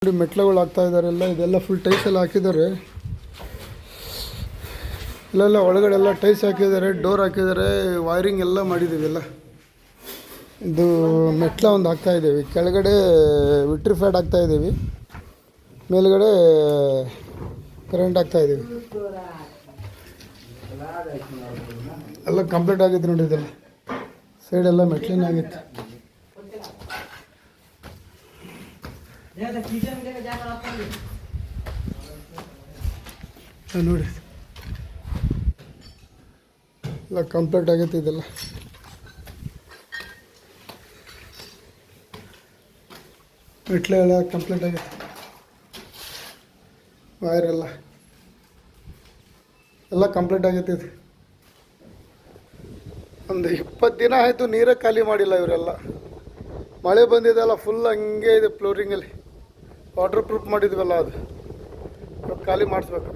ನೋಡಿ ಮೆಟ್ಲುಗಳು ಹಾಕ್ತಾ ಇದ್ದಾರೆ ಎಲ್ಲ. ಇದೆಲ್ಲ ಫುಲ್ ಟೈಲ್ಸ್ ಎಲ್ಲ ಹಾಕಿದ್ದಾರೆ. ಇಲ್ಲೆಲ್ಲ ಒಳಗಡೆ ಎಲ್ಲ ಟೈಲ್ಸ್ ಹಾಕಿದ್ದಾರೆ, ಡೋರ್ ಹಾಕಿದ್ದಾರೆ, ವೈರಿಂಗ್ ಎಲ್ಲ ಮಾಡಿದ್ದೀವಿ ಎಲ್ಲ. ಇದು ಮೆಟ್ಲ ಒಂದು ಹಾಕ್ತಾ ಇದ್ದೀವಿ, ಕೆಳಗಡೆ ವಿಟ್ರಿಫೈಡ್ ಹಾಕ್ತಾ ಇದ್ದೀವಿ, ಮೇಲ್ಗಡೆ ಕರೆಂಟ್ ಹಾಕ್ತಾ ಇದ್ದೀವಿ. ಎಲ್ಲ ಕಂಪ್ಲೀಟ್ ಆಗಿತ್ತು ನೋಡಿ. ಇದೆಲ್ಲ ಸೈಡೆಲ್ಲ ಮೆಟ್ಲಿನ ಆಗಿತ್ತು. ನೋಡಿ ಎಲ್ಲ ಕಂಪ್ಲೀಟ್ ಆಗೈತೆ. ಇದೆಲ್ಲ ಮೆಟ್ಲು ಎಲ್ಲ ಕಂಪ್ಲೀಟ್ ಆಗೈತೆ. ವೈರೆಲ್ಲ ಎಲ್ಲ ಕಂಪ್ಲೀಟ್ ಆಗೈತೆ. ಇದು ಒಂದು 20 ದಿನ ಆಯಿತು, ನೀರೇ ಖಾಲಿ ಮಾಡಿಲ್ಲ ಇವರೆಲ್ಲ. ಮಳೆ ಬಂದಿದೆಲ್ಲ ಫುಲ್ ಹಂಗೆ ಇದೆ ಫ್ಲೋರಿಂಗಲ್ಲಿ. ವಾಟರ್ ಪ್ರೂಫ್ ಮಾಡಿದ್ವಲ್ಲ, ಅದು ಖಾಲಿ ಮಾಡಿಸ್ಬೇಕು.